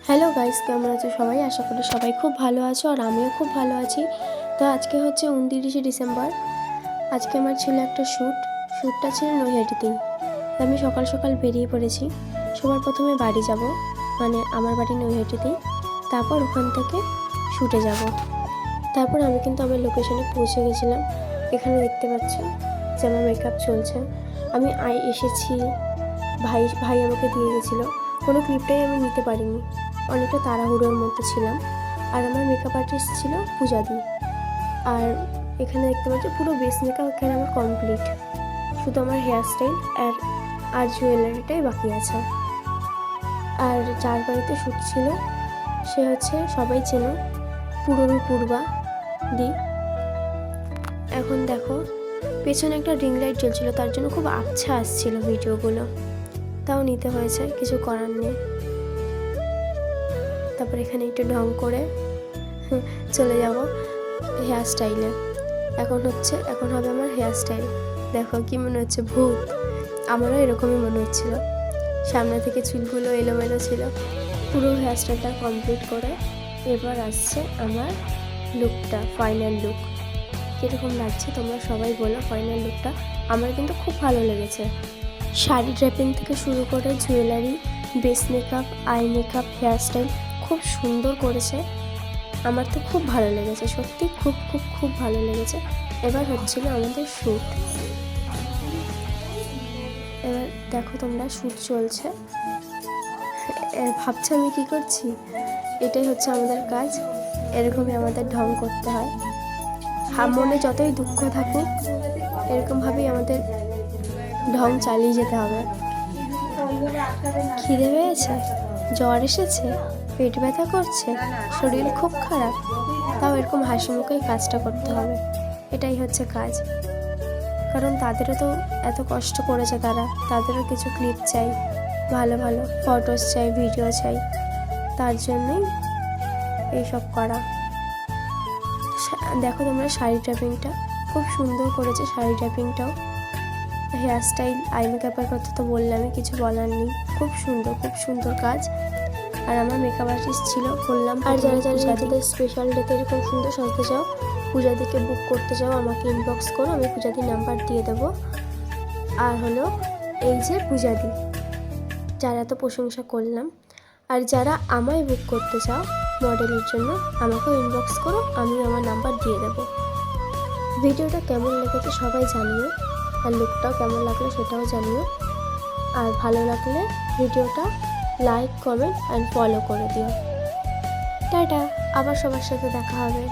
Hello guys, কেমন আছো সবাই? আশা করি সবাই খুব ভালো আছো আর আমিও খুব ভালো আছি। তো আজকে হচ্ছে 29শে ডিসেম্বর। আজকে আমার ছিল একটা শ্যুটটা ছিল নৈহাটিতেই। তো আমি সকাল সকাল বেরিয়ে পড়েছি। সবার প্রথমে বাড়ি যাব, মানে আমার বাড়ি নৈহাটিতেই। তারপর ওখান থেকে শ্যুটে যাব। তারপর আমি কিন্তু আমার লোকেশনে পৌঁছে গেছিলাম। এখানে দেখতে পাচ্ছ যে আমার মেকআপ চলছে। আমি এসেছি, ভাই আমাকে দিয়ে গেছিলো। কোনো ক্লিপটাই আমি নিতে পারিনি, অনেকটা তাড়াহুড়োর মধ্যে ছিলাম। আর আমার মেকআপ আর্টিস্ট ছিল পূজাদি। আর এখানে দেখতে পাচ্ছি পুরো বেস মেকআপ এখানে আমার কমপ্লিট, শুধু আমার হেয়ার স্টাইল আর জুয়েলারিটাই বাকি আছে। আর যার বাড়িতে শ্যুট ছিল সে হচ্ছে, সবাই চেনো, পূর্বা দি। এখন দেখো পেছনে একটা রিং লাইট জ্বলছিল, তার জন্য খুব আবছা আসছিল ভিডিওগুলো, তাও নিতে হয়েছে, কিছু করার নেই। তারপর এখানে একটু ঢং করে চলে যাব হেয়ার স্টাইলে। এখন হবে আমার হেয়ার স্টাইল। দেখো কি মনে হচ্ছে, ভূত। আমারও এরকমই মনে হচ্ছিল, সামনে থেকে চুলগুলো এলোমেলো ছিল। পুরো হেয়ার স্টাইলটা কমপ্লিট করে এবার আসছে আমার লুকটা, ফাইনাল লুক। কীরকম লাগছে তোমরা সবাই বলো ফাইনাল লুকটা। আমার কিন্তু খুব ভালো লেগেছে। শাড়ি ড্রেপিং থেকে শুরু করে jewellery, base makeup, eye makeup, hair style খুব সুন্দর করেছে। আমার তো খুব ভালো লেগেছে, সত্যি খুব খুব খুব ভালো লেগেছে। এবার হচ্ছিল আমাদের শ্যুট। এবার দেখো তোমরা, শ্যুট চলছে। ভাবছো আমি কী করছি? এটাই হচ্ছে আমাদের কাজ, এরকমই আমাদের ঢং করতে হয়। মনে যতই দুঃখ থাকুক, এরকমভাবেই আমাদের ঢং চালিয়ে যেতে হবে। খিদে পেয়েছে, জ্বর এসেছে, পেট ব্যথা করছে, শরীর খুব খারাপ, তাও এরকম হাসি মুখেই কাজটা করতে হবে। এটাই হচ্ছে কাজ। কারণ তাদেরও তো এত কষ্ট করেছে, তাদেরও কিছু ক্লিপ চাই, ভালো ভালো ফটোস চাই, ভিডিও চাই। তার জন্যই এইসব করা। দেখো তোমরা শাড়ি ড্রেপিংটা খুব সুন্দর করেছে, শাড়ি ড্রেপিংটাও। হেয়ার স্টাইল, আই মেকআপের কথা তো বললামই, কিছু বলার নেই। খুব সুন্দর কাজ। আর আমার মেকআপ আর্টিস্ট ছিল, বললাম। আর যারা যাদের স্পেশাল ডেতে এরকম সুন্দর সাজতে চাও, পূজাদিকে বুক করতে চাও, আমাকে ইনবক্স করো, আমি পূজাদির নাম্বার দিয়ে দেবো। আর হলো এই যে পূজাদি, যারা এত প্রশংসা করলাম। আর যারা আমায় বুক করতে চাও মডেলের জন্য, আমাকেও ইনবক্স করো, আমি আমার নাম্বার দিয়ে দেবো। ভিডিওটা কেমন লেগেছে সবাই জানিও, আর লুকটাও কেমন লাগলো সেটাও জানিও। আর ভালো লাগলে ভিডিওটা লাইক, কমেন্ট অ্যান্ড ফলো করে দিও। টাটা, আবার সবার সাথে দেখা হবে।